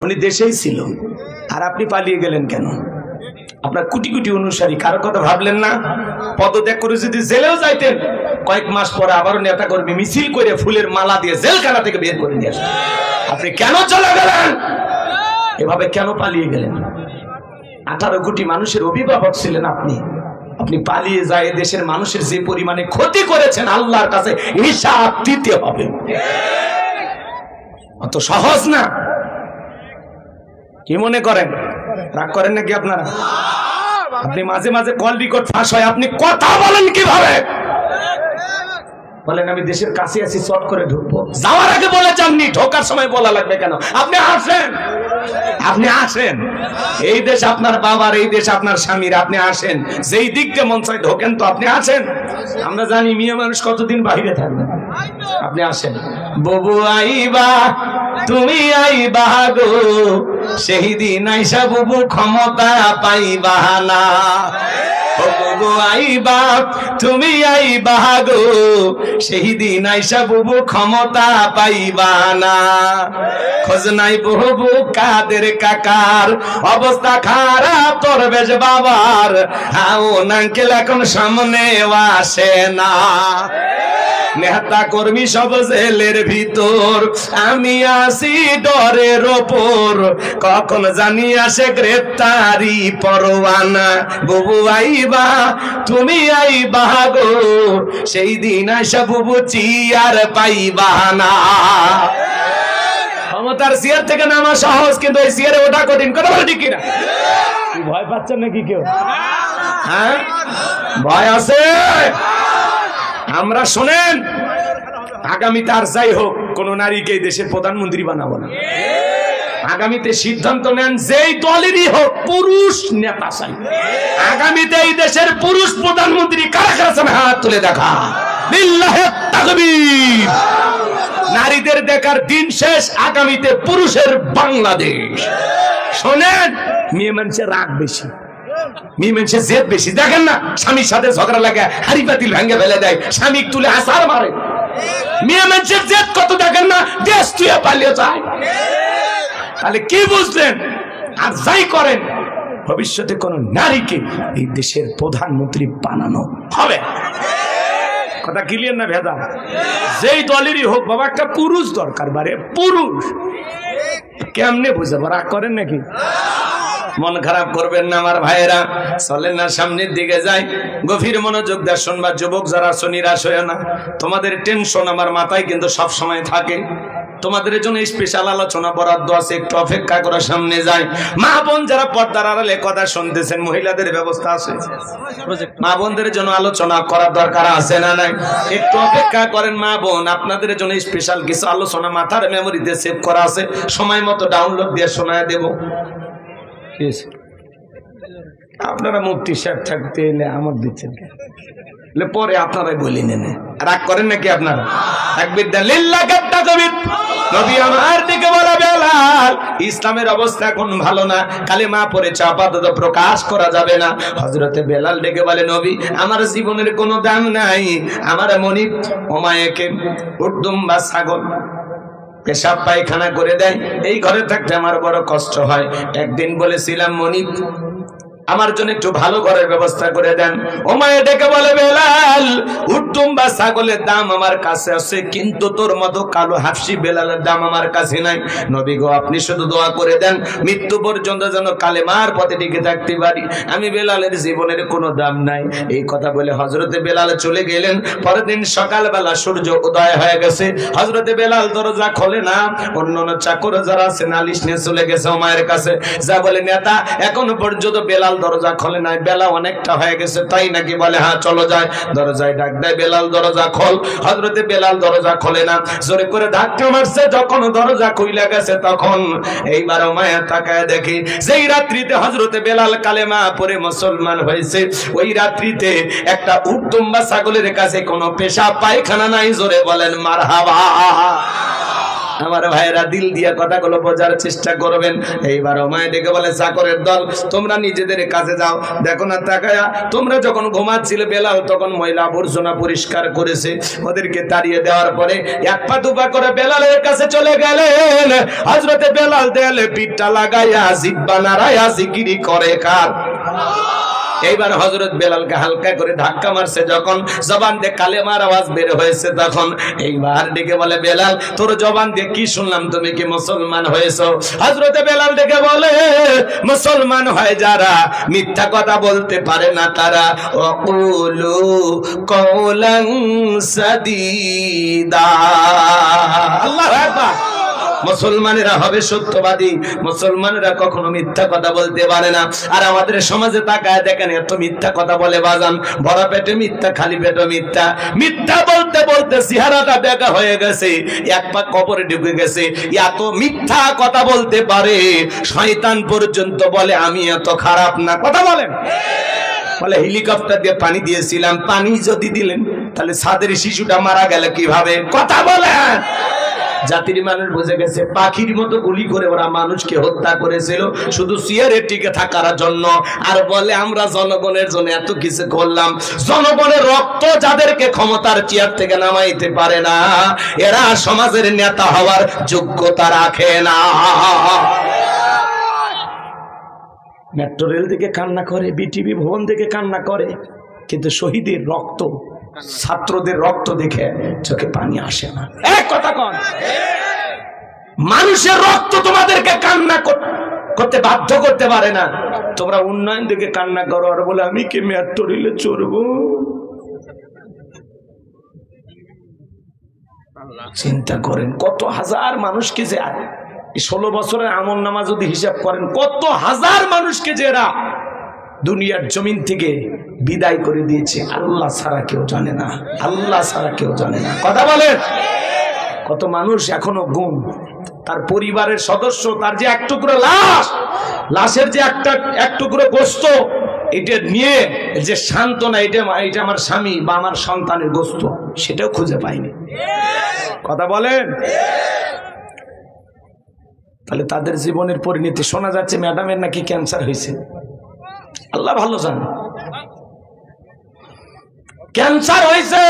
উনি দেশেই ছিল, আর আপনি পালিয়ে গেলেন কেন? আপনার কোটি কোটি অনুসারী, কারো কথা ভাবলেন না? পদত্যাগ করে যদি জেলেও যাইতেন, কয়েক মাস পরে আবারও নেতা কর্মী মিছিল করে ফুলের মালা দিয়ে জেলখানা থেকে বের করে নিয়ে আসেন। আপনি কেন চলে গেলেন? এভাবে কেন পালিয়ে গেলেন? 18 কোটি মানুষের অভিভাবক ছিলেন আপনি। আপনি পালিয়ে যায় দেশের মানুষের যে পরিমাণে ক্ষতি করেছেন, আল্লাহর কাছে হিসাব দিতে হবে। অত সহজ না। কি মনে করেন? রাগ করেন নাকি আপনারা? আপনি মাঝে মাঝে কল রেকর্ড ফাঁস হয়, আপনি কথা বলেন কিভাবে? বলেন আমি দেশের কাছে আছি, চট করে ঢুকবো। যাওয়ার আগে বলে যাননি, ঢোকার সময় বলা লাগবে কেন? আপনি আসেন, আপনি আসেন। এই দেশ আপনার বাবার, এই দেশ আপনার স্বামীর, আপনি আসেন। যেই দিক দিয়ে মন চায় ঢোকেন তো, আপনি আসেন। আমরা জানি মেয়ে মানুষ কতদিন বাহিরে থাকবে, আপনি আসেন। ববু আইবা তুমি আইবা গো, সেই দিন আইসা বুবু ক্ষমতা পাইবা না। ববু আইবা তুমি আইবা গো, সেই দিন আইসা বুবু ক্ষমতা পাইবা না। খোঁজ নাই বহু কাদের কাকার, অবস্থা খারাপ তোর বেশ বাবার, হাও নাঙ্কেল এখন সামনে আসে না। নেতা কর্মী সব জেলের ভিতর, আমি আসি ডরের ওপর, কখন জানি আসে গ্রেপ্তারি পরোয়ানা। বুবু আইবা তুমি আইবা গো, সেই দিন আসা বুবু চিয়ার পাইবা না। ক্ষমতার চেয়ার থেকে নামা সহজ, কিন্তু এই চেয়ারে ওঠা কঠিন। কথা বলে ঠিক কিনা? ভয় পাচ্ছেন নাকি কেউ? হ্যাঁ, ভয় আছে? আমরা শোনেন, আগামীতে আর যাই হোক কোন নারীকে এই দেশের প্রধানমন্ত্রী বানাবো না। আগামীতে সিদ্ধান্ত নেন, যেই দলেরই হোক পুরুষ নেতা চাই। আগামীতে এই দেশের পুরুষ প্রধানমন্ত্রী কারা কারা চান? হাত তুলে দেখা। লিল্লাহে তাকবীর। নারীদের দেখার দিন শেষ, আগামীতে পুরুষের বাংলাদেশ। শোনেন, মেয়ে মানুষের রাগ বেশি, মেয়ে মানুষের জেদ বেশি। দেখেন না, স্বামীর সাথে ঝগড়া লাগে, হাড়ি পাতিল ভেঙে ফেলে দেয়, স্বামী তুলে আসার মারে। মেয়ে মানুষের জেদ কত দেখেন না, দেশ তুই পালিয়ে যায়। তাহলে কি বুঝলেন? আর যাই করেন, ভবিষ্যতে কোন নারীকে এই দেশের প্রধানমন্ত্রী বানানো হবে। কথা ক্লিয়ার না ভেদা? যেই দলেরই হোক বাবা, একটা পুরুষ দরকার। বারে পুরুষ কেমনে বুঝাবো? রাগ করেন নাকি? মন খারাপ করবেন না আমার ভাইয়েরা, চলেন না সামনের দিকে যাই। গভীর মনোযোগ দিয়ে শুনবা। যুবক যারা আছো, নিরাশ হয়ে না। তোমাদের টেনশন আমার মাথায় কিন্তু সব সময় থাকে। তোমাদের জন্য স্পেশাল আলোচনা বরাদ্দ আছে, একটু অপেক্ষা করে সামনে যাই। মা বোন যারা পর্দার আড়ালে কথা শুনতেছেন, মহিলাদের ব্যবস্থা আছে, মা বোনদের জন্য আলোচনা করার দরকার আছে না নাই? একটু অপেক্ষা করেন মা বোন, আপনাদের জন্য স্পেশাল কিছু আলোচনা মাথার মেমোরিতে সেভ করা আছে, সময় মতো ডাউনলোড দিয়ে শোনায় দেব। আপনারা মুফতি সাহেব থাকতে এলে আমার দিচ্ছেন পরে আপনারাই বলি নেন। রাগ করেন নাকি আপনারা? নবী আমার দিকে বলা, বেলাল ইসলামের অবস্থা এখন ভালো না, কালেমা পড়েছে, আপাতত প্রকাশ করা যাবে না। হযরতে বেলাল ডেকে বলে, নবী আমার জীবনের কোনো দাম নাই, আমার মনিব ওমায়েকে উটদুম বা ছাগল পেশাব পায়খানা করে দেয়, এই ঘরে থাকতে আমার বড় কষ্ট হয়। একদিন বলেছিলাম, মনিব আমার জন্য একটু ভালো ঘরের ব্যবস্থা করে দেন। ওমায়ে ডেকে বলে, বেলাল উটদুম বা ছাগলের দাম আমার কাছে আছে, কিন্তু তোর মতো কালো হাফসি বেলালের দাম আমার কাছে নাই। নবী গো, আপনি শুধু দোয়া করে দেন, মৃত্যু পর্যন্ত যেন কালেমার পথে টিকে থাকতে পারি। আমি বেলালের জীবনের কোনো দাম নাই। এই কথা বলে হযরতে বেলাল চলে গেলেন। পরের দিন সকালবেলা সূর্য উদয় হয়ে গেছে। হযরতে বেলাল দরজা খোলে না। অন্যান্য চাকর যারা আছে নালিশ নিয়ে চলে গেছে ওমায়ের কাছে, যা বলে, নেতা এখনো পর্যন্ত বেলাল দরজা খোলে নাই, বেলা অনেকটা হয়ে গেছে, তাই নাকি? বলে, হ্যাঁ চলো যায়। দরজায় ডাক দেয়, বেলাল দরজা খোল। হযরতে বেলাল দরজা খোলে না, জোরে করে ধাক্কা মারছে। যখন দরজা খুইলা গেছে, তখন এইবার মায়া তাকায় দেখি, যেই রাত্রিতে হযরতে বেলাল কালেমা পড়ে মুসলমান হয়েছে, ওই রাত্রিতে একটা উটদুম বা ছাগলের কাছে কোনো পেশাব পায়খানা নাই। জোরে বলেন মারহাবা। আমার ভাইয়েরা দিল দিয়া কথাগুলো বোঝার চেষ্টা করবেন। এইবার ওমায় ডেকে বলে, চাকরের দল তোমরা নিজেদের কাছে যাও। দেখো না তাকায়া, তোমরা যখন ঘুমাচ্ছিলে বেলাল তখন ময়লা আবর্জনা পরিষ্কার করেছে, ওদেরকে তাড়িয়ে দেওয়ার পরে এক পা দুপা করে বেলালের কাছে চলে গেলেন। হযরতে বেলাল দেয়ালে পিঠটা লাগাইয়া জিহ্বা নাড়াইয়া জিকিরি করে কার। এইবার হযরত বেলালকে হালকা করে ধাক্কা মারছে, যখন জবান দিয়ে কালেমার আওয়াজ বের হয়েছে তখন এইবার ডেকে বলে, বেলাল তোর জবান দিয়ে কি শুনলাম, তুমি কি মুসলমান হয়েছো? হযরতে বেলাল ডেকে বলে, মুসলমান হয় যারা মিথ্যা কথা বলতে পারে না তারা। ওয়াকুলু কওলান সাদীদা। আল্লাহু আকবার। মুসলমানেরা হবে সত্যবাদী, মুসলমানেরা কখনো মিথ্যা কথা বলতে পারে না। আর আমাদের সমাজে তাকায় দেখেন, এত মিথ্যা কথা বলে বাজান, ভরা পেটে মিথ্যা, খালি পেটে মিথ্যা। মিথ্যা বলতে বলতে চেহারাটা বেঁকা হয়ে গেছে, এক পা কবরে ঢুকে গেছে। এত মিথ্যা কথা বলতে পারে শয়তান পর্যন্ত বলে আমি এত খারাপ না। কথা বলেন। বলে হেলিকপ্টার দিয়ে পানি দিয়েছিলাম, পানি যদি দিলেন তাহলে ছাদের শিশুটা মারা গেল কিভাবে? কথা বলেন। জাতির মানুষ বুঝে গেছে, পাখির মতো গুলি করে ওরা মানুষকে হত্যা করেছিল শুধু চেয়ারে টিকে থাকার জন্য। আর বলে আমরা জনগণের জন্য এত কিছু করলাম। জনগণের রক্ত যাদেরকে ক্ষমতার চেয়ার থেকে নামাইতে পারে না, এরা সমাজের নেতা হওয়ার যোগ্যতা রাখে না। মেট্রো রেল থেকে কান্না করে, বিটিভি ভবন থেকে কান্না করে, কিন্তু শহীদের রক্ত, ছাত্রদের রক্ত দেখে চোখে পানি আসে না। এক কথা কন, মানুষের রক্ত তোমাদেরকে কান্না করতে বাধ্য করতে পারে না। তোমরা উন্নয়ন দেখে কান্না করো আর বলে আমি কি মেট্রো রেলে চড়বো। চিন্তা করেন কত হাজার মানুষকে যে 16 বছরের আমল নামা যদি হিসাব করেন, কত হাজার মানুষকে যে এরা দুনিয়ার জমিন থেকে বিদায় করে দিয়েছে। আল্লাহ ছাড়া কেউ জানে না, আল্লাহ ছাড়া কেউ জানে না। কথা বলেন। কত মানুষ এখনো গুম, তার পরিবারের সদস্য, তার যে এক টুকরো লাশ, লাশের যে এক টুকরো গোস্ত, এটা নিয়ে যে সান্ত্বনা, এটা আমার স্বামী বা আমার সন্তানের গোস্ত, সেটাও খুঁজে পায়নি। কথা বলেন। তাহলে তাদের জীবনের পরিণতি শোনা যাচ্ছে ম্যাডামের নাকি ক্যান্সার হয়েছে। আল্লাহ ভালো জানে। ক্যান্সার হয়েছে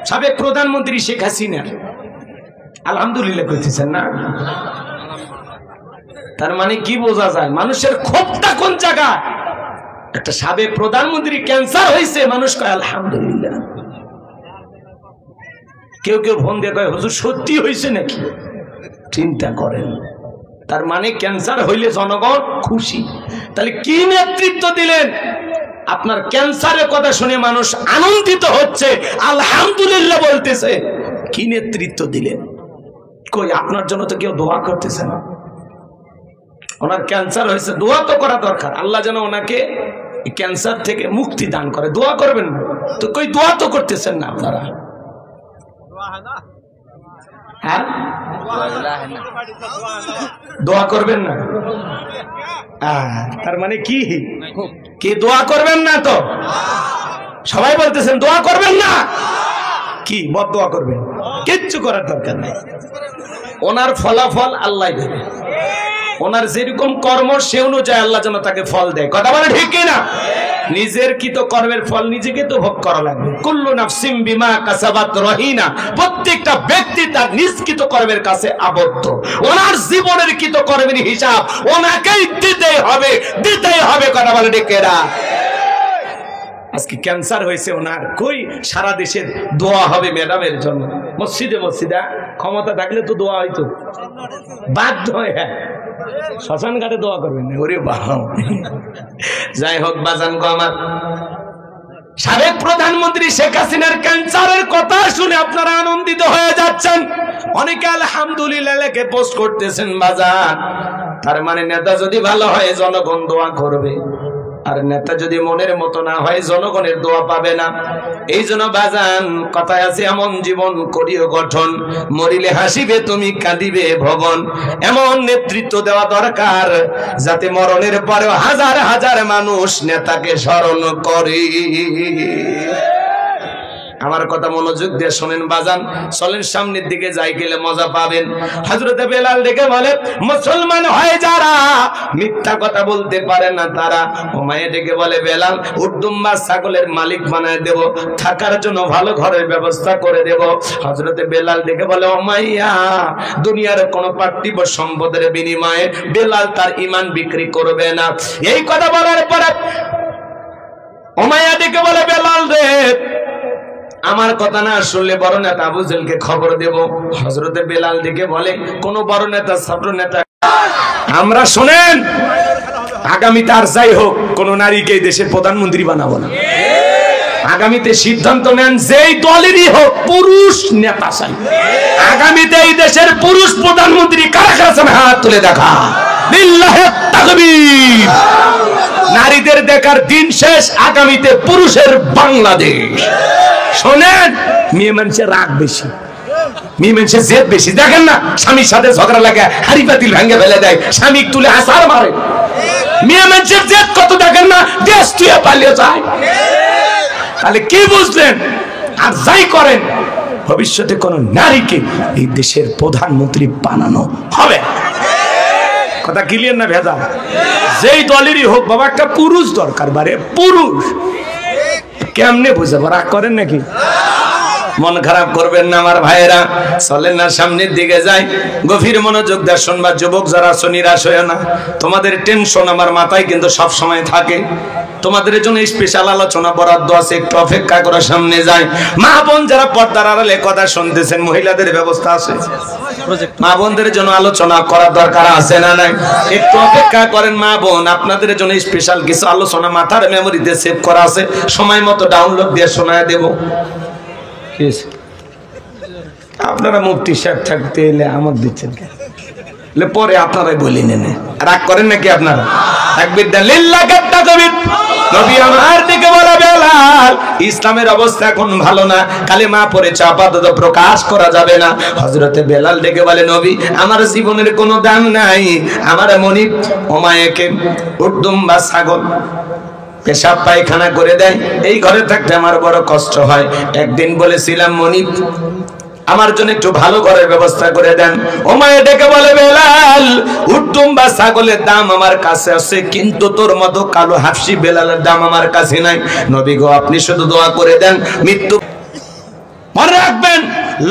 সাবেক প্রধানমন্ত্রী শেখ হাসিনা। আলহামদুলিল্লাহ কইতেছেন না? তার মানে কি বোঝা যায় মানুষের ক্ষোভটা কোন জায়গায়? একটা সাবেক প্রধানমন্ত্রী ক্যান্সার হয়েছে, মানুষ কয় আলহামদুলিল্লাহ। কেউ কেউ ফোন দিয়ে কয় হুজুর সত্যি হয়েছে নাকি? চিন্তা করেন, তার মানে ক্যান্সার হইলে জনগণ খুশি। তাহলে কি নেতৃত্ব দিলেন? আপনার ক্যান্সারের কথা শুনে মানুষ আনন্দিত হচ্ছে, আলহামদুলিল্লাহ বলতেছে। কি নেতৃত্ব দিলেন? কই আপনার জন্য তো কেউ দোয়া করতেছে না। ওনার ক্যান্সার হয়েছে, দোয়া তো করা দরকার, আল্লাহ যেন ওনাকে ক্যান্সার থেকে মুক্তি দান করে। দোয়া করবেন না তো? কই দোয়া তো করতেছেন না আপনারা। হ্যাঁ, দোয়া করবেন না? তার মানে কি কি দোয়া করবেন না? তো সবাই বলতেছেন দোয়া করবেন না, কি বদদোয়া করবেন? কিচ্ছু করার দরকার নেই। ওনার ফলাফল আল্লাহ দেবে। ওনার যেরকম কর্ম সে অনুযায়ী আল্লাহ যেন তাকে ফল দেয়। কথা বলে ঠিক কিনা? নিজের কৃত কর্মের ফল নিজেকে তো ভোগ করা লাগবে। কুল্লু নাফসিন বিমা কাসাবাত রহিনা। প্রত্যেকটা ব্যক্তি তার নিজ কৃত কর্মের কাছে আবদ্ধ। ওনার জীবনের কৃত কর্মের হিসাব ওনাকেই দিতেই হবে, দিতেই হবে। কথা বলে ঠিক কিনা? আজকে ক্যান্সার হয়েছে ওনার, কই সারা দেশের দোয়া হবে ম্যাডামের জন্য। মসজিদে মসজিদে ক্ষমতা থাকলে তো দোয়া হইতো, বাধ্য হয়ে। শ্মশান ঘাটে দোয়া করবেন না? ওরে বাবা। যাই হোক বাজান গো আমার, সাবেক প্রধানমন্ত্রী শেখ হাসিনার ক্যান্সারের কথা শুনে আপনারা আনন্দিত হয়ে যাচ্ছেন, অনেকে আলহামদুলিল্লাহ লেখে পোস্ট করতেছেন বাজান। তার মানে নেতা যদি ভালো হয় জনগণ দোয়া করবে, আর নেতা যদি মনের মতো না হয় জনগণের দোয়া পাবে না। এই জন্য বাজান কথায় আছে, এমন জীবন করিও গঠন, মরিলে হাসিবে তুমি কাঁদিবে ভবন। এমন নেতৃত্ব দেওয়া দরকার যাতে মরণের পরেও হাজার হাজার মানুষ নেতাকে স্মরণ করে। আমার কথা মনোযোগ দিয়ে শোনেন বাজান, চলেন সামনের দিকে যাই, গেলে মজা পাবেন। হযরতে বেলাল ডেকে বলে, মুসলমান হয়ে যারা মিথ্যা কথা বলতে পারে না তারা। উমাইয়া ডেকে বলে, বেলাল উট দুম্বা ছাগলের মালিক বানায় দেব, থাকার জন্য ভালো ঘরের ব্যবস্থা করে দেব। হযরতে বেলাল ডেকে বলে, উমাইয়া দুনিয়ার কোন পার্থিব সম্পদের বিনিময়ে বেলাল তার ঈমান বিক্রি করবে না। এই কথা বলার পরে উমাইয়া ডেকে বলে, বেলাল রে, আমার কথা না শুনলে বড় নেতা আবু জেলকে খবর দেব। হযরতে বেলাল ডেকে বলে, কোন বড় নেতা ছোট নেতা আমরা শোনেন, আগামীতে আর যাই হোক কোন নারীকে এই দেশের প্রধানমন্ত্রী বানাবো না। আগামীতে সিদ্ধান্ত নেন যেই দলেরই হোক পুরুষ নেতা চাই। আগামীতে এই দেশের পুরুষ প্রধানমন্ত্রী কারা কারা চান, হাত তুলে দেখা। লিল্লাহি তাকবীর। নারীদের দেখার দিন শেষ, আগামীতে পুরুষের বাংলাদেশ। শোনেন, মেয়ে মানুষের রাগ বেশি, মেয়ে মানুষের জেদ বেশি। দেখেন না, স্বামীর সাথে ঝগড়া লাগে হাড়ি পাতিল ভেঙে ফেলে দেয়, স্বামী তুলে আসার মারে। মেয়ে মানুষের জেদ কত দেখেন না, দেশ তুলে পালিয়ে যায়। তাহলে কি বুঝলেন? আর যাই করেন, ভবিষ্যতে কোন নারীকে এই দেশের প্রধানমন্ত্রী বানানো হবে। কথা ক্লিয়ার না ভেজা? যেই দলেরই হোক বাবা, একটা পুরুষ দরকার। বারে পুরুষ কেমনে বুঝাবো? রাগ করেন নাকি? মন খারাপ করবেন না আমার ভাইয়েরা, চলেন না সামনের দিকে যাই। গভীর মনোযোগ দিয়ে শুনবা। যুবক যারা আছো নিরাশ হয়ে না, তোমাদের টেনশন আমার মাথায় কিন্তু সব সময় থাকে। তোমাদের জন্য স্পেশাল আলোচনা বরাদ্দ আছে, একটু অপেক্ষা করে সামনে যাই। মা বোন যারা পর্দার আড়ালে কথা শুনতেছেন, মহিলাদের ব্যবস্থা আছে, মা বোনদের জন্য আলোচনা করার দরকার আছে না নাই? একটু অপেক্ষা করেন মা বোন, আপনাদের জন্য স্পেশাল কিছু আলোচনা মাথার মেমোরিতে সেভ করা আছে, সময় মতো ডাউনলোড দিয়ে শোনায় দেব। আপনারা মুফতি সাহেব থাকতে এলে আমার দিচ্ছেন কেন? পরে আপনারাই বলি নেন, রাগ করেন নাকি আপনারা? তাকবীর দেন, লিল্লাহি তাকবীর। নবী আমার দিকে বলে, বেলাল ইসলামের অবস্থা এখন ভালো না, কালেমা পড়েছে আপাতত প্রকাশ করা যাবে না। হযরতে বেলাল ডেকে বলে, নবী আমার জীবনের কোনো দাম নাই, আমার মনিব উমাইয়াকে উট দুম্বা ছাগল পেশাব পায়খানা করে দেয়, এই ঘরে থাকতে আমার বড় কষ্ট হয়। একদিন বলেছিলাম, মনিব আমার জন্য একটু ভালো ঘরের ব্যবস্থা করে দেন। উমাইয়া ডেকে বলে, বেলাল উট দুম্বা ছাগলের দাম আমার কাছে আছে, কিন্তু তোর মতো কালো হাফসি বেলালের দাম আমার কাছে নাই। নবী গো, আপনি শুধু দোয়া করে দেন মৃত্যু। মনে রাখবেন,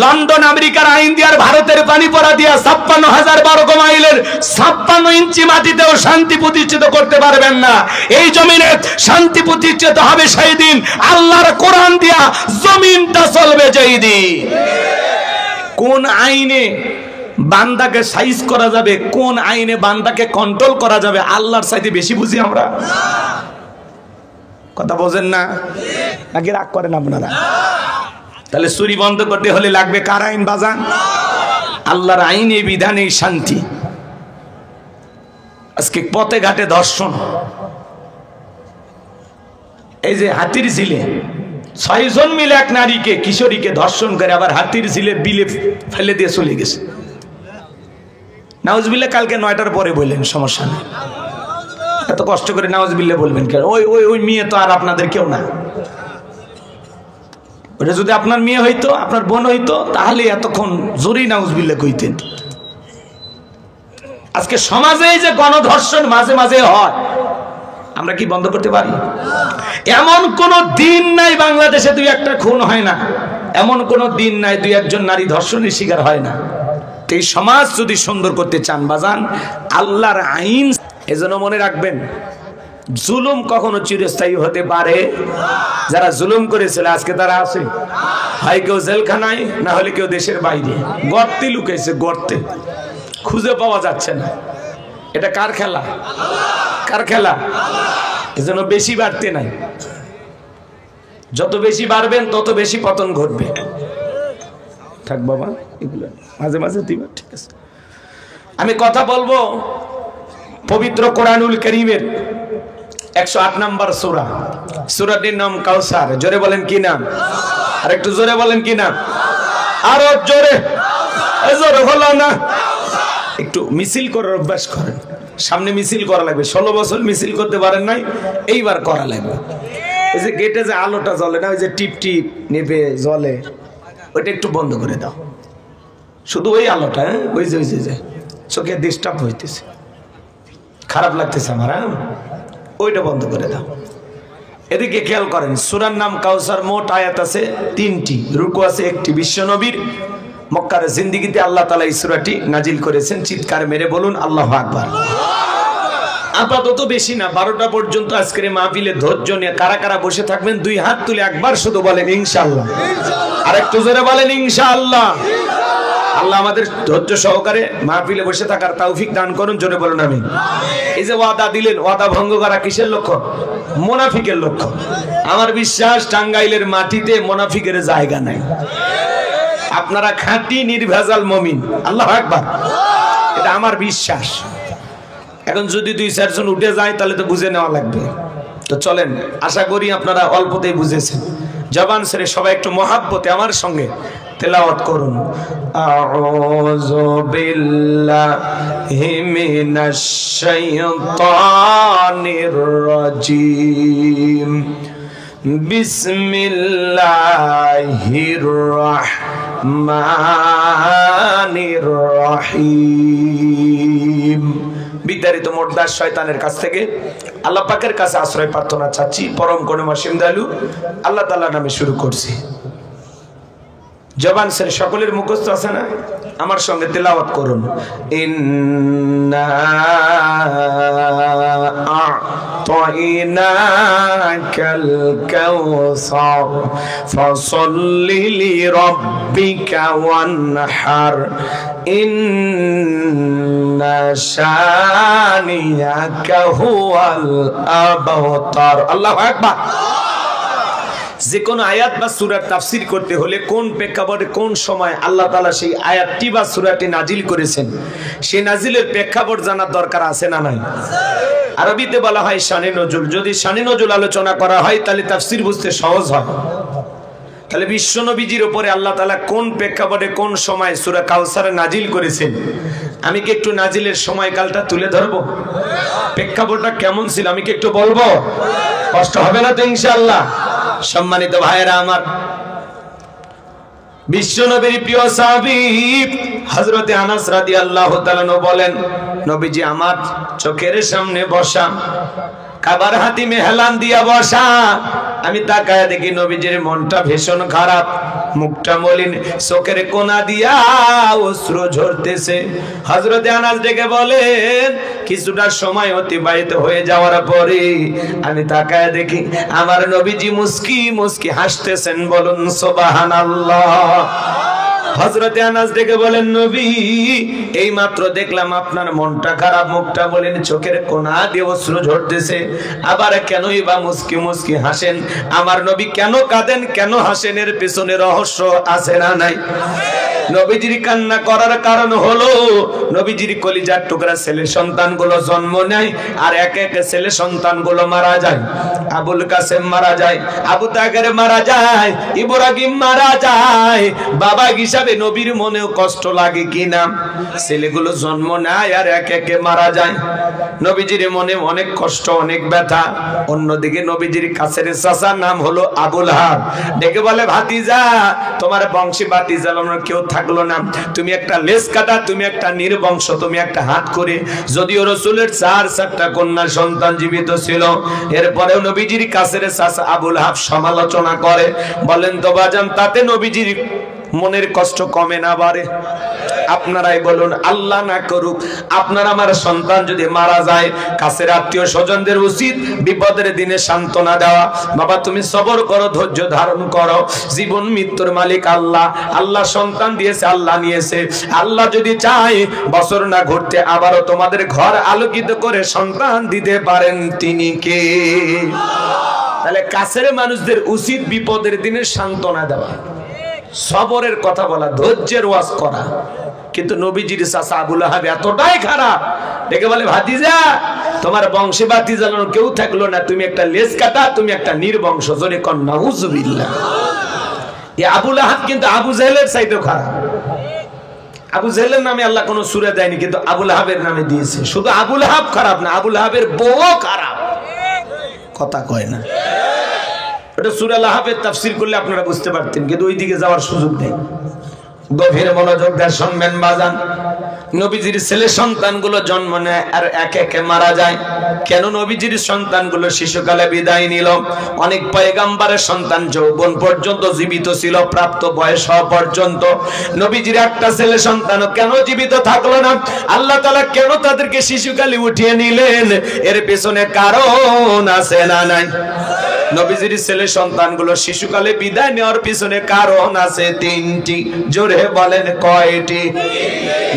লন্ডন আমেরিকার আইন দিয়ার ভারতের পানি পড়া দিয়া ৫৬,০০০ বর্গ মাইলের ৫৬ ইঞ্চি মাটিতেও শান্তি প্রতিষ্ঠিত করতে পারবেন না। এই জমিনে শান্তি প্রতিষ্ঠিত হবে সেই দিন আল্লাহর কোরআন দিয়া জমিনটা চলবে যেই দিন। কোন আইনে বান্দাকে সাইজ করা যাবে, কোন আইনে বান্দাকে কন্ট্রোল করা যাবে, আল্লাহর চাইতে বেশি বুঝি আমরা। কথা বোঝেন না নাকি? রাগ করেন আপনারা? তাহলে চুরি বন্ধ করতে হলে লাগবে কার আইন বাজান? আল্লাহর আইনে বিধানে শান্তি। আজকে পথে ঘাটে ধর্ষণ, এই যে হাতির ঝিলে ৬ জন মিলে এক নারীকে, কিশোরীকে ধর্ষণ করে আবার হাতির ঝিলে বিলে ফেলে দিয়ে চলে গেছে। নাউজুবিল্লাহ কালকে ৯টার পরে বললেন, সমস্যা নেই, এত কষ্ট করে নাউজুবিল্লাহ বলবেন কেন? ওই ওই ওই মেয়ে তো আর আপনাদের কেউ না। ওটা যদি আপনার মেয়ে হইতো, আপনার বোন হইতো, তাহলে এতক্ষণ জোরেই নাউজুবিল্লাহ কইতেন। আজকে সমাজে যে গণধর্ষণ মাঝে মাঝে হয়, আমরা কি বন্ধ করতে পারি? এমন কোন দিন নাই বাংলাদেশে ২-১টা খুন হয় না, এমন কোন দিন নাই ২-১জন নারী ধর্ষণের শিকার হয় না। এই সমাজ যদি সুন্দর করতে চান বাজান, আল্লাহর আইন। এজন্য মনে রাখবেন, জুলুম কখনো চিরস্থায়ী হতে পারে। যারা জুলুম করেছিল আজকে তারা আছে, হয় কেউ জেলখানায়, না হলে কেউ দেশের বাইরে গর্তে লুকাইছে, গর্তে খুঁজে পাওয়া যাচ্ছে না। এটা কার খেলা? কার খেলা? এজন্য বেশি বাড়তে নাই, যত বেশি বাড়বেন তত বেশি পতন ঘটবে। থাক বাবা, এগুলো মাঝে মাঝে দিবা, ঠিক আছে? আমি কথা বলবো পবিত্র কোরআনুল কারীমের ১০৮ নম্বর সূরা, সূরাটির নাম কাউসার। জোরে বলেন কি নাম? আর একটু জোরে বলেন কি নাম? আরো জোরে। জোরে হলো না, একটু মিছিল করার অভ্যাস করেন। সামনে মিছিল করা লাগবে, ১৬ বছর মিছিল করতে পারেন নাই, এইবার করা লাগবে। এই যে গেটে যে আলোটা জ্বলে না, ওই যে টিপ টিপ নেবে জ্বলে, ওইটা একটু বন্ধ করে দাও। শুধু ওই আলোটা, ওই যে চোখে ডিস্টার্ব হইতেছে, খারাপ লাগতেছে আমার, ওইটা বন্ধ করে দাও। এদিকে খেয়াল করেন, সূরার নাম কাউসার, মোট আয়াত আছে 3টি, রুকু আছে 1টি। বিশ্বনবীর মক্কার জিন্দেগিতে আল্লাহ তাআলা এই সূরাটি নাজিল করেছেন। চিৎকার মেরে বলুন আল্লাহু আকবার। আপাতত বেশি না, 12টা পর্যন্ত আজকের মাহফিলে ধৈর্য নিয়ে কারা কারা বসে থাকবেন 2 হাত তুলে একবার শুধু বলেন ইনশাআল্লাহ। আর একটু জোরে বলেন ইনশাআল্লাহ। আল্লাহ আমাদের ধৈর্য সহকারে মাহফিলে বসে থাকার তৌফিক দান করুন, জোরে বলুন আমিন। এই যে ওয়াদা দিলেন, ওয়াদা ভঙ্গ করা কিসের লক্ষণ? মুনাফিকের লক্ষণ। আমার বিশ্বাস টাঙ্গাইলের মাটিতে মুনাফিকের জায়গা নাই। আপনারা খাঁটি নির্ভেজাল মুমিন, আল্লাহু আকবার, এটা আমার বিশ্বাস। এখন যদি 2-4 জন উঠে যায় তাহলে তো বুঝে নেওয়া লাগবে। তো চলেন, আশা করি আপনারা অল্পতেই বুঝেছেন। জবান ছেড়ে সবাই একটু মহাব্বতে আমার সঙ্গে তেলাওয়াত করুন। আউযু বিল্লাহি মিনাশ শাইতানির রাজীম। বিসমিল্লাহির রাহমানির রহিম। বিতাড়িত মোটদার শয়তানের কাছ থেকে আল্লাহ পাকের কাছে আশ্রয় প্রার্থনা চাচ্ছি। পরম করুণা অসীম দয়ালু আল্লাহ তাআলার নামে শুরু করছি। জবান ছেড়ে সকলের মুখস্থ আছে না? আমার সঙ্গে তেলাওয়াত করুন। ইন্না আ'তাইনাকাল কাউসার ফাসাল্লি লিরাব্বিকা ওয়ানহার ইন্না শানিয়াকা হুয়াল আবতার। আল্লাহু আকবার। যে কোন আয়াত বা সূরার তাফসীর করতে হলে কোন প্রেক্ষাপটে কোন সময় আল্লাহ তাআলা সেই আয়াতটি বা সূরাটি নাজিল করেছেন, সেই নাজিলের প্রেক্ষাপট জানার দরকার আছে না নাই? আরবিতে বলা হয় শানে নজুল। যদি শানে নজুল আলোচনা করা হয় তাহলে তাফসীর বুঝতে সহজ হয়। তাহলে বিশ্ব নবীজির উপরে আল্লাহ তাআলা কোন প্রেক্ষাপটে কোন সময় সূরা কাউসার নাজিল করেছেন, আমি কি একটু নাজিলের সময়কালটা তুলে ধরবো? প্রেক্ষাপটটা কেমন ছিল আমি কি একটু বলবো? কষ্ট হবে না তো ইনশাআল্লাহ? সম্মানিত ভাইয়েরা আমার, বিশ্ব নবীর প্রিয় সাহাবী হযরতে আনাস রাদিয়াল্লাহু তাআলা বলেন, নবীজি আমার চোখের সামনে বসা, কাবার হাতিমে হেলান দিয়া বসা। আমি তাকায় দেখি নবীজির মনটা ভীষণ খারাপ, মুখটা মলিন, চোখের কোনা দিয়া অশ্রু ঝরতেছে। হযরতে আনাস ডেকে বলেন, কিছুটা সময় অতিবাহিত হয়ে যাওয়ার পরে আমি তাকায় দেখি আমার নবীজি মুস্কি মুস্কি হাসতেছেন। বলুন সুবহানাল্লাহ। হযরতে আনাস ডেকে বলেন, নবী এই মাত্র দেখলাম আপনার মনটা খারাপ, মুখটা বলেন, চোখের কোনা দিয়ে অশ্রু ঝরতেছে, আবার কেনই বা মুস্কি মুস্কি হাসেন? আমার নবী কেন কাঁদেন, কেন হাসেন? এর পেছনে রহস্য আছে না নাই? নবীজির কান্না করার কারণ হলো নবীজির কলিজার টুকরা ছেলে সন্তানগুলো জন্ম নেয় আর এক এক ছেলে সন্তানগুলো মারা যায়। আবুল কাসেম মারা যায়, আবু তাহের মারা যায়, ইব্রাহিম মারা যায়। বাবা হিসাবে নবীর মনেও কষ্ট লাগে কিনা? ছেলেগুলো জন্ম নেয় আর এক একে মারা যায়। নবীজির মনে অনেক কষ্ট, অনেক ব্যথা। অন্যদিকে নবীজির কাছের চাচার নাম হলো আবুল হাব, ডেকে বলে, ভাতিজা তোমার বংশে বাতি জ্বালানোর কেউ থাকলো না, তুমি একটা লেজ কাটা, তুমি একটা নির্বংশ, তুমি একটা হাত করে। যদিও রাসূলের 4টা কন্যা সন্তান জীবিত ছিল, এরপরেও নবীজির কাছের চাচা আবুল হাব সমালোচনা করে। বলেন তো বাজান, তাতে নবীজির মনের কষ্ট কমে না বাড়ে? আপনারাই বলুন, আল্লাহ না করুক আপনার আমার সন্তান যদি মারা যায়, কাছের আত্মীয় স্বজনদের উচিত বিপদের দিনে সান্ত্বনা দেওয়া। বাবা তুমি সবর করো, ধৈর্য ধারণ করো, জীবন মৃত্যুর মালিক আল্লাহ। আল্লাহ সন্তান দিয়েছে, আল্লাহ নিয়েছে। আল্লাহ যদি চায় বছর না ঘুরতে আবারও তোমাদের ঘর আলোকিত করে সন্তান দিতে পারেন, তিনি কে? তাহলে কাছের মানুষদের উচিত বিপদের দিনে সান্ত্বনা দেওয়া, সবরের কথা বলা, ধৈর্যের ওয়াজ করা। কিন্তু নবীজির চাচা আবুল আহাব এতটাই খারাপ, ডেকে বলে, ভাতিজা তোমার বংশে বাতি জ্বালানোর কেউ থাকলো না, তুমি একটা লেজ কাটা, তুমি একটা নির্বংশ। জোরে কর নাউজুবিল্লাহ। এই আবুল আহাব কিন্তু আবু জাহেলের চাইতেও খারাপ। আবু জাহেলের নামে আল্লাহ কোনো সূরা দেয়নি, কিন্তু আবুল আহাবের নামে দিয়েছে। শুধু আবুল আহাব খারাপ না, আবুল আহাবের বউ খারাপ। কথা কয় না। ওটা সূরা লাহাবের তাফসীর করলে আপনারা বুঝতে পারতেন, কিন্তু ওই দিকে যাওয়ার সুযোগ নেই। গভীর মনোযোগ দিয়ে শুনবেন বাজান। নবীজির ছেলে সন্তানগুলো জন্ম নেয় আর একে একে মারা যায়। কেন নবীজির সন্তানগুলো শিশুকালে বিদায় নিল? অনেক পয়গাম্বরের সন্তান যৌবন পর্যন্ত জীবিত ছিল, প্রাপ্ত বয়স হওয়া পর্যন্ত। নবীজির একটা ছেলে সন্তানও কেন জীবিত থাকলো না? আল্লাহ তাআলা কেন তাদেরকে শিশুকালে উঠিয়ে নিলেন? এর পেছনে কারণ আছে না নাই? নবীজির ছেলে সন্তানগুলো শিশুকালে বিদায় নেওয়ার পিছনে কারণ আছে তিনটি। জোরে বলেন কয়টি?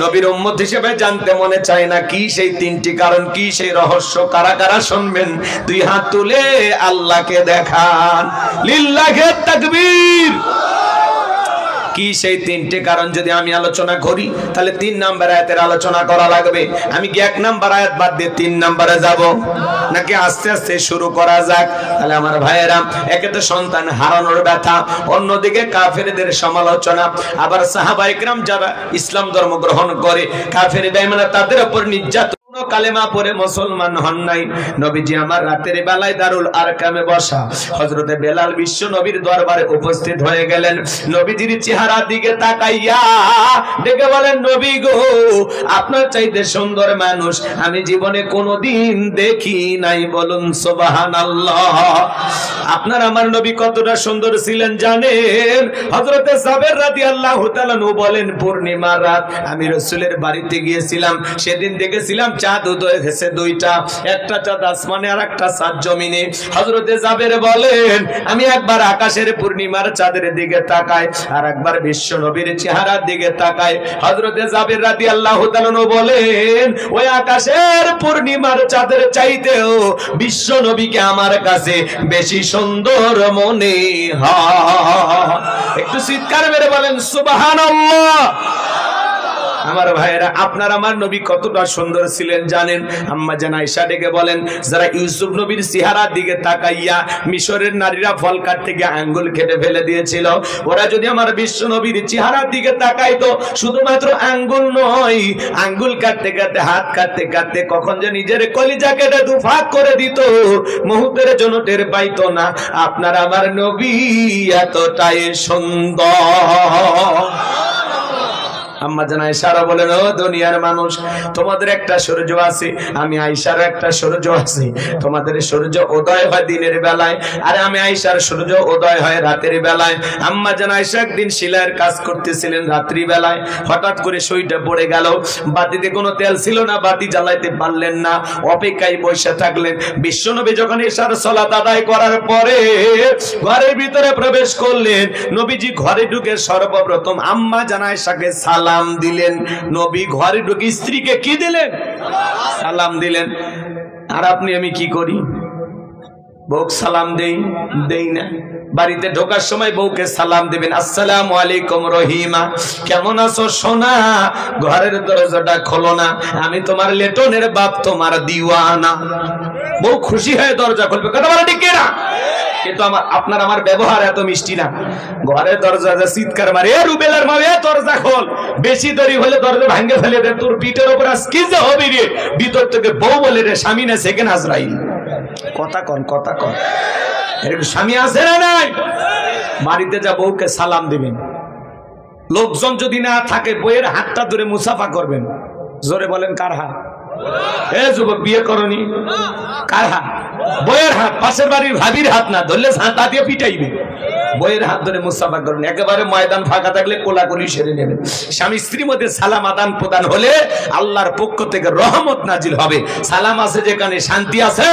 নবীর উম্মত হিসেবে জানতে মনে চায় না কি সেই তিনটি কারণ, কি সেই রহস্য? কারা কারা শুনবেন? দুই হাত তুলে আল্লাহকে দেখান। লিল্লাহি তাকবীর। কি সেই তিনটি কারণ যদি আমি আলোচনা করি তাহলে 3 নাম্বার আয়াতের আলোচনা করা লাগবে। আমি কি 1 নাম্বার আয়াত বাদ দিয়ে 3 নাম্বারে যাব, নাকি আস্তে আস্তে শুরু করা যাক? তাহলে আমার ভাইয়েরা, একে তো সন্তান হারানোর ব্যথা, অন্যদিকে কাফেরদের সমালোচনা, আবার সাহাবায়ে কেরাম যারা ইসলাম ধর্ম গ্রহণ করে কাফের বেঈমান তাদের উপর নির্যাতন, কালেমা পড়ে মুসলমান হন নাই। নবীজি আমার রাতের বেলায় দারুল আরকামে বসা, হযরতে বেলাল বিশ্ব নবীর দরবারে উপস্থিত হয়ে গেলেন। নবীজির চেহারার দিকে তাকাইয়া দেখে বলেন, নবী গো, আপনার চাইতে সুন্দর মানুষ আমি জীবনে কোনোদিন দেখি নাই। বলুন সুবহানাল্লাহ। আপনার আমার নবী কতটা সুন্দর ছিলেন জানেন? হযরতে সাবের রাদিয়াল্লাহু তাআলা আনহু বলেন, পূর্ণিমার রাত আমি রাসূলের বাড়িতে গিয়েছিলাম, সেদিন দেখেছিলাম চাঁদ উদয় হয়েছে দুইটা, একটা চাঁদ আসমানে আর একটা চাঁদ জমিনে। হযরতে জাবের বলেন, আমি একবার আকাশের পূর্ণিমার চাঁদের দিকে তাকাই আর একবার বিশ্ব নবীর চেহারার দিকে তাকাই। হযরতে জাবের রাদিয়াল্লাহু তাআলা আনহু বলেন, ওই আকাশের পূর্ণিমার চাঁদের চাইতেও বিশ্ব নবীকে আমার কাছে বেশি সুন্দর মনে হয়। একটু চিৎকার মেরে বলেন সুবহানাল্লাহ। আমার ভাইয়েরা, আপনার আমার নবী কতটা সুন্দর ছিলেন জানেন? আম্মা জান আয়েশা ডেকে বলেন, যারা ইউসুফ নবীর চেহারার দিকে তাকাইয়া মিশরের নারীরা ফল কাটতে গিয়ে আঙ্গুল কেটে ফেলে দিয়েছিল, ওরা যদি আমার বিশ্ব নবীর চেহারার দিকে তাকাইতো, শুধুমাত্র আঙ্গুল নয়, আঙ্গুল কাটতে কাটতে, হাত কাটতে কাটতে কখন যে নিজের কলিজা কেটে দুফাক করে দিত, মুহূর্তের জন্য টের পাইতো না। আপনার আমার নবী এতটাই সুন্দর। আম্মা জান আয়েশা বলেন, ও দুনিয়ার মানুষ, তোমাদের একটা সূর্য আছে, আমি আয়েশার একটা সূর্য আছে। তোমাদের সূর্য উদয় হয় দিনের বেলায়, আর আমি আয়েশার সূর্য উদয় হয় রাতের বেলায়। আম্মা জান আয়েশা একদিন সেলাইয়ের কাজ করতেছিলেন রাত্রি বেলায়, হঠাৎ করে সুইটা পড়ে গেল। বাতিতে কোনো তেল ছিল না, বাতি জ্বালাইতে পারলেন না, অপেক্ষায় বসে থাকলেন। বিশ্বনবী যখন এশার সালাত আদায় করার পরে ঘরের ভিতরে প্রবেশ করলেন, নবীজি ঘরে ঢুকে সর্বপ্রথম আম্মা জান আয়েশাকে সালাম দিলেন। নবী ঘরে ঢুকে স্ত্রীকে কি দিলেন? সালাম দিলেন। আর আপনি আমি কি করি? বউকে সালাম দেই না। বাড়িতে ঢোকার সময় বউকে সালাম দিবেন, আসসালামু আলাইকুম রহিমা, কেমন আছো সোনা? ঘরের দরজাটা খোলো না, আমি তোমার লেটনের বাপ, তোমার দিওয়ানা। বউ খুশি হয়ে দরজা খুলবে, কথা বলা ঠিক না? কিন্তু আপনার আমার ব্যবহার এত মিষ্টি না। ঘরের দরজা চিৎকার মারে, এ রুবেলার মা, এ দরজা খোল, বেশি দেরি হলে দরজা ভাঙে ফেলে দে, তোর পিঠের উপর আজ কি যে হবে রে। ভিতর থেকে বউ বলে রে, স্বামী না সেকেন্ড হাজরাইল। কথা কন, কথা কন। এরকম স্বামী আছে না নাই? বাড়িতে যা বউকে সালাম দিবেন, লোকজন যদি না থাকে বইয়ের হাতটা ধরে মুসাফা করবেন। জোরে বলেন কার হাত? এ যুবক, বিয়ে করনি, কার হাত? বইয়ের হাত। পাশের বাড়ির ভাবির হাত না, ধরলে হাত দিয়ে পিটাইবে। বইয়ের হাত ধরে মুসাফা করুন। একেবারে ময়দান ফাঁকা থাকলে কোলাকুলি সেরে নেবেন। স্বামী স্ত্রীর মধ্যে সালাম আদান প্রদান হলে আল্লাহর পক্ষ থেকে রহমত নাজিল হবে। সালাম আছে যেখানে শান্তি আছে।